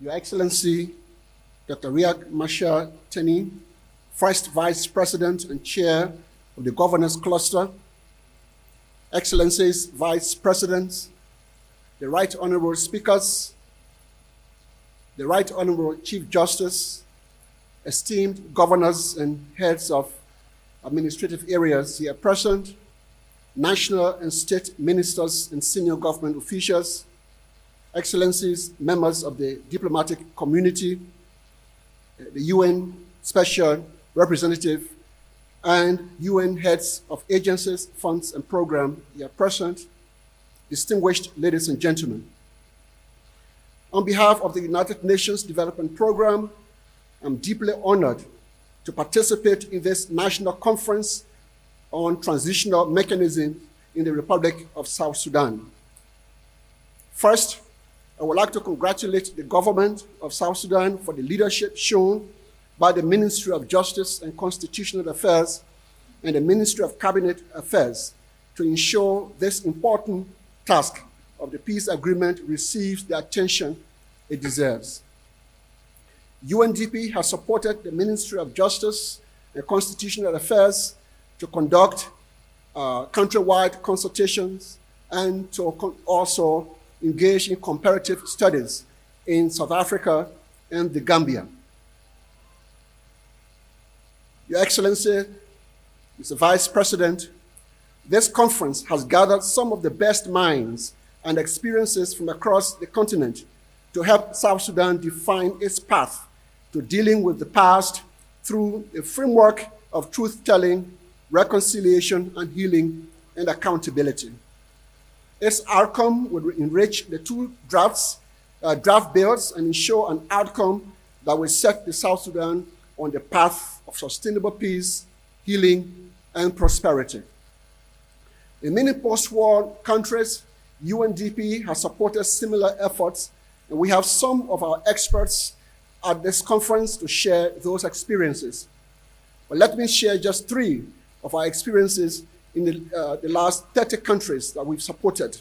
Your Excellency, Dr. Riek Machar Teni, First Vice President and Chair of the Governors Cluster, Excellencies, Vice Presidents, the Right Honorable Speakers, the Right Honorable Chief Justice, esteemed governors and heads of administrative areas here present, national and state ministers and senior government officials, Excellencies, members of the diplomatic community, the UN Special Representative, and UN heads of agencies, funds, and programs here present, distinguished ladies and gentlemen. On behalf of the United Nations Development Program, I'm deeply honored to participate in this national conference on transitional mechanisms in the Republic of South Sudan. First, I would like to congratulate the government of South Sudan for the leadership shown by the Ministry of Justice and Constitutional Affairs and the Ministry of Cabinet Affairs to ensure this important task of the peace agreement receives the attention it deserves. UNDP has supported the Ministry of Justice and Constitutional Affairs to conduct countrywide consultations and to also engage in comparative studies in South Africa and the Gambia. Your Excellency, Mr. Vice President, this conference has gathered some of the best minds and experiences from across the continent to help South Sudan define its path to dealing with the past through a framework of truth-telling, reconciliation, and healing and accountability. Its outcome would enrich the two draft bills and ensure an outcome that will set the South Sudan on the path of sustainable peace, healing, and prosperity. In many post-war countries, UNDP has supported similar efforts, and we have some of our experts at this conference to share those experiences. But let me share just 3 of our experiences in the last 30 countries that we've supported.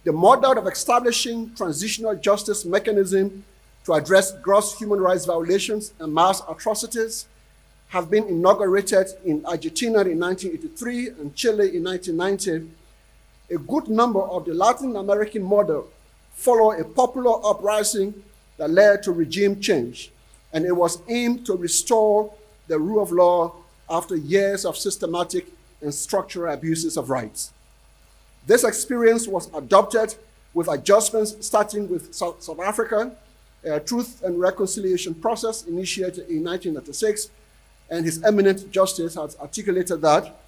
The model of establishing transitional justice mechanism to address gross human rights violations and mass atrocities has been inaugurated in Argentina in 1983 and Chile in 1990. A good number of the Latin American model followed a popular uprising that led to regime change, and it was aimed to restore the rule of law after years of systematic and structural abuses of rights. This experience was adopted with adjustments starting with South Africa, a Truth and Reconciliation process initiated in 1996, and His Eminent Justice has articulated that,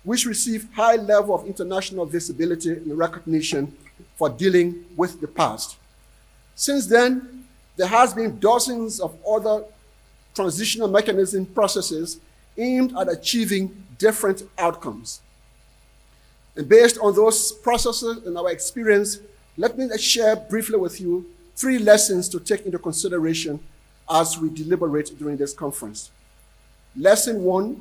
which received high level of international visibility and recognition for dealing with the past. Since then, there has been dozens of other transitional mechanism processes aimed at achieving different outcomes. And based on those processes and our experience, let me share briefly with you 3 lessons to take into consideration as we deliberate during this conference. Lesson 1,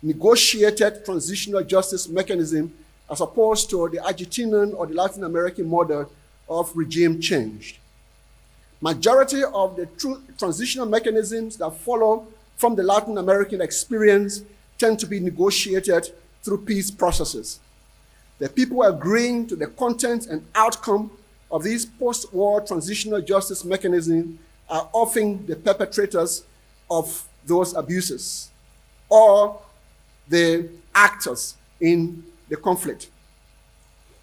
negotiated transitional justice mechanism as opposed to the Argentinian or the Latin American model of regime change. Majority of the transitional mechanisms that follow from the Latin American experience tend to be negotiated through peace processes. The people agreeing to the content and outcome of these post-war transitional justice mechanisms are often the perpetrators of those abuses or the actors in the conflict.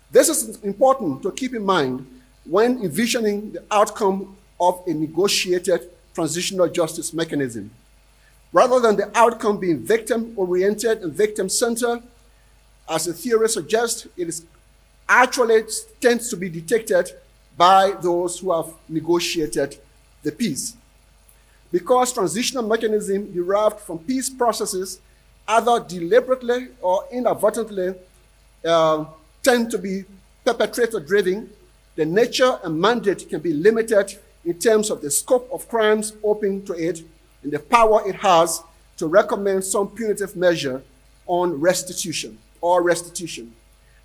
This is important to keep in mind when envisioning the outcome of a negotiated transitional justice mechanism. Rather than the outcome being victim-oriented and victim-centered, as the theory suggests, it is actually tends to be dictated by those who have negotiated the peace. Because transitional mechanisms derived from peace processes either deliberately or inadvertently tend to be perpetrator-driven, the nature and mandate can be limited in terms of the scope of crimes open to it and the power it has to recommend some punitive measure on restitution.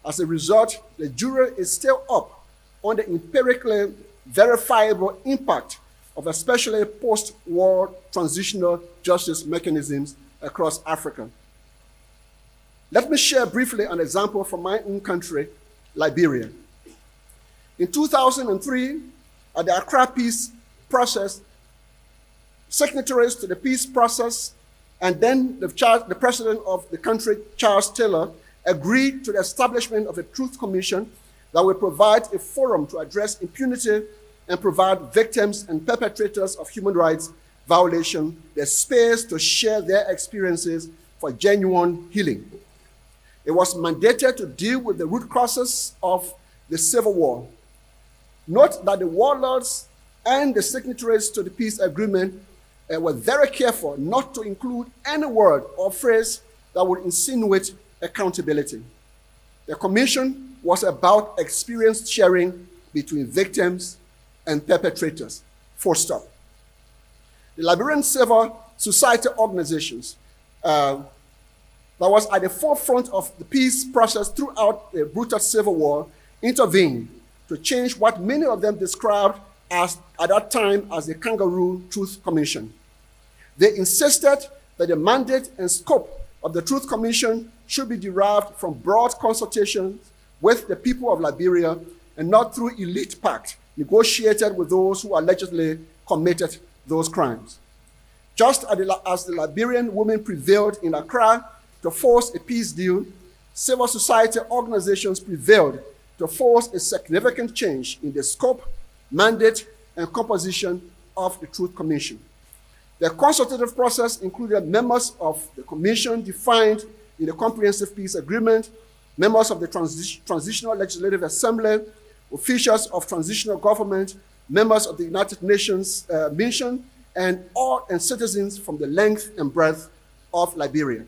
As a result, the jury is still up on the empirically verifiable impact of especially post-war transitional justice mechanisms across Africa. Let me share briefly an example from my own country, Liberia. In 2003, at the Accra Peace Process, signatories to the peace process and then the president of the country, Charles Taylor, agreed to the establishment of a Truth Commission that will provide a forum to address impunity and provide victims and perpetrators of human rights violation the space to share their experiences for genuine healing. It was mandated to deal with the root causes of the civil war. Note that the warlords and the signatories to the peace agreement were very careful not to include any word or phrase that would insinuate accountability. The commission was about experience sharing between victims and perpetrators, full stop. The Liberian civil society organizations that was at the forefront of the peace process throughout the brutal civil war intervened to change what many of them described as, at that time, as the Kangaroo Truth Commission. They insisted that the mandate and scope of the Truth Commission should be derived from broad consultations with the people of Liberia and not through elite pact negotiated with those who allegedly committed those crimes. Just as the Liberian women prevailed in Accra to force a peace deal, civil society organizations prevailed to force a significant change in the scope, mandate, and composition of the Truth Commission. The consultative process included members of the Commission defined in the Comprehensive Peace Agreement, members of the Transitional Legislative Assembly, officials of transitional government, members of the United Nations mission, and citizens from the length and breadth of Liberia.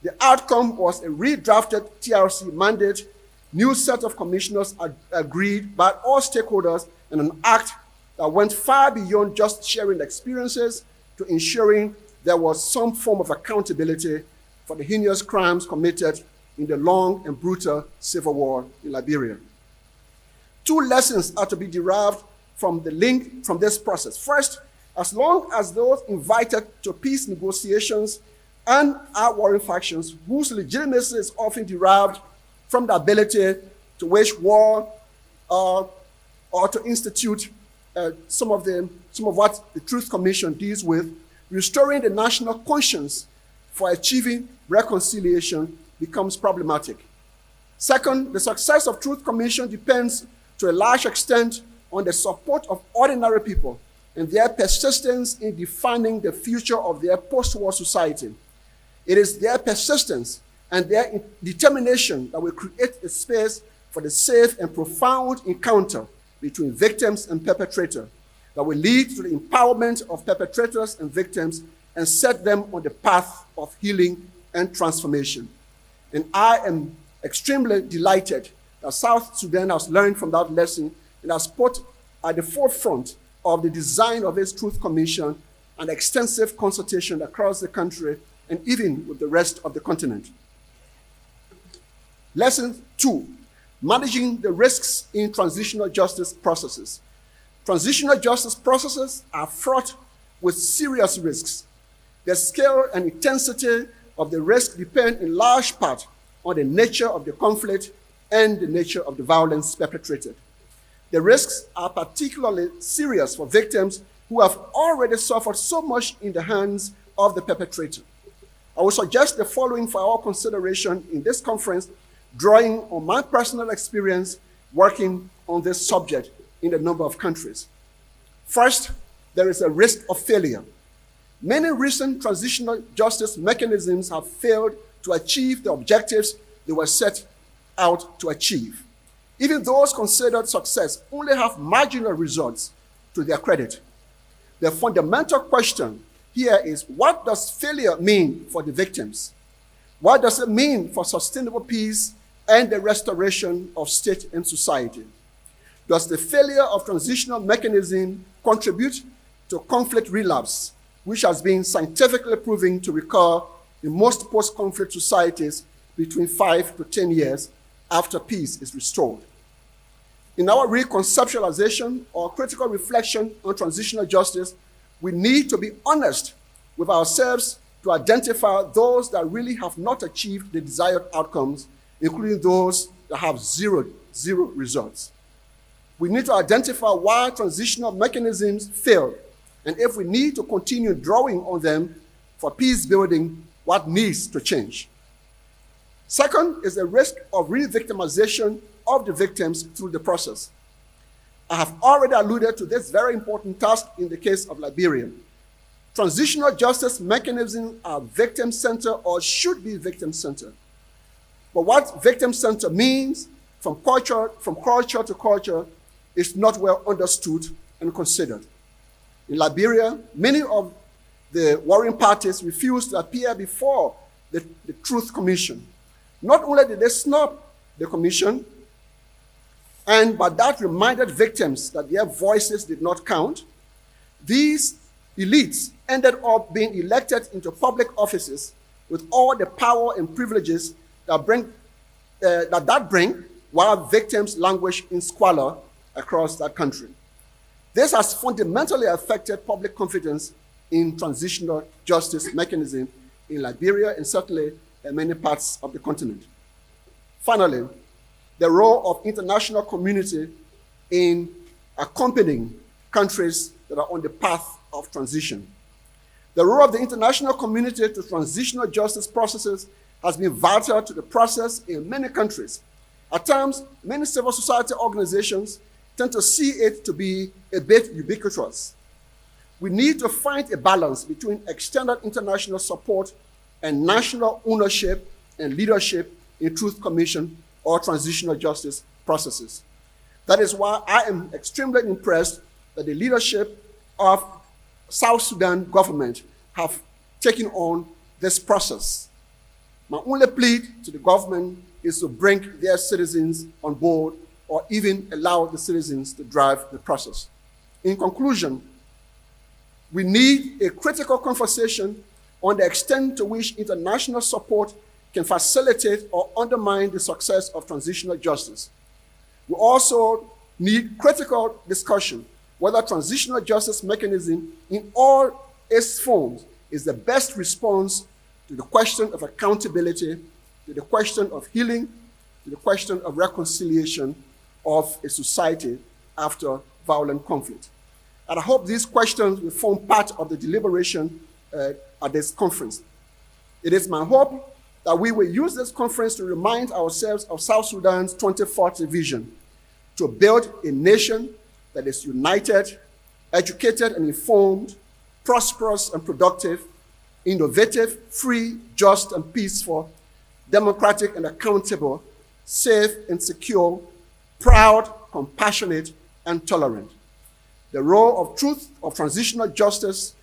The outcome was a redrafted TRC mandate, new set of commissioners agreed by all stakeholders, and an act that went far beyond just sharing experiences to ensuring there was some form of accountability for the heinous crimes committed in the long and brutal civil war in Liberia. Two lessons are to be derived from this process. First, as long as those invited to peace negotiations and our warring factions, whose legitimacy is often derived from the ability to wage war or to institute some of what the Truth Commission deals with, restoring the national conscience for achieving reconciliation becomes problematic. Second, the success of Truth Commission depends to a large extent on the support of ordinary people and their persistence in defining the future of their post-war society. It is their persistence and their determination that will create a space for the safe and profound encounter between victims and perpetrators that will lead to the empowerment of perpetrators and victims and set them on the path of healing and transformation. And I am extremely delighted that South Sudan has learned from that lesson and has put at the forefront of the design of its Truth Commission and extensive consultation across the country and even with the rest of the continent. Lesson 2, managing the risks in transitional justice processes. Transitional justice processes are fraught with serious risks. The scale and intensity of the risk depend in large part on the nature of the conflict and the nature of the violence perpetrated. The risks are particularly serious for victims who have already suffered so much in the hands of the perpetrator. I will suggest the following for our consideration in this conference, drawing on my personal experience working on this subject in a number of countries. First, there is a risk of failure. Many recent transitional justice mechanisms have failed to achieve the objectives they were set out to achieve. Even those considered success only have marginal results to their credit. The fundamental question here is, what does failure mean for the victims? What does it mean for sustainable peace and the restoration of state and society? Does the failure of transitional mechanism contribute to conflict relapse, which has been scientifically proven to recur in most post-conflict societies between 5 to 10 years after peace is restored? In our reconceptualization or critical reflection on transitional justice, we need to be honest with ourselves to identify those that really have not achieved the desired outcomes, including those that have zero results. We need to identify why transitional mechanisms failed, and if we need to continue drawing on them for peace building, what needs to change. Second is the risk of re-victimization of the victims through the process. I have already alluded to this very important task in the case of Liberia. Transitional justice mechanisms are victim-centered or should be victim-centered. But what victim-centered means from culture to culture is not well understood and considered. In Liberia, many of the warring parties refused to appear before the Truth Commission. Not only did they snub the commission, but that reminded victims that their voices did not count. These elites ended up being elected into public offices with all the power and privileges that bring, while victims languish in squalor across that country. This has fundamentally affected public confidence in transitional justice mechanism in Liberia and certainly in many parts of the continent. Finally, the role of international community in accompanying countries that are on the path of transition. The role of the international community to transitional justice processes has been vital to the process in many countries. At times, many civil society organizations tend to see it to be a bit ubiquitous. We need to find a balance between extended international support and national ownership and leadership in Truth Commission or transitional justice processes. That is why I am extremely impressed that the leadership of South Sudan government have taken on this process. My only plea to the government is to bring their citizens on board or even allow the citizens to drive the process. In conclusion, we need a critical conversation on the extent to which international support can facilitate or undermine the success of transitional justice. We also need critical discussion whether transitional justice mechanism in all its forms is the best response to the question of accountability, to the question of healing, to the question of reconciliation of a society after violent conflict. And I hope these questions will form part of the deliberation at this conference. It is my hope that we will use this conference to remind ourselves of South Sudan's 2040 vision, to build a nation that is united, educated and informed, prosperous and productive, innovative, free, just and peaceful, democratic and accountable, safe and secure, proud, compassionate, and tolerant. The role of truth, of transitional justice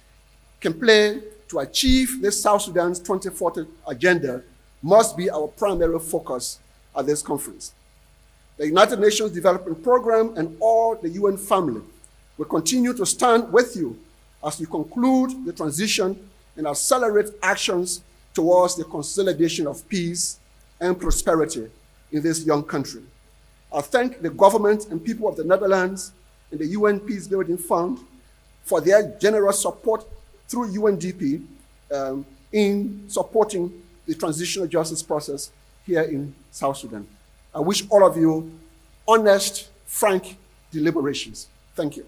can play to achieve this South Sudan's 2040 agenda must be our primary focus at this conference. The United Nations Development Programme and all the UN family will continue to stand with you as you conclude the transition and accelerate actions towards the consolidation of peace and prosperity in this young country. I thank the government and people of the Netherlands and the UN Peacebuilding Fund for their generous support through UNDP in supporting the transitional justice process here in South Sudan. I wish all of you honest, frank deliberations. Thank you.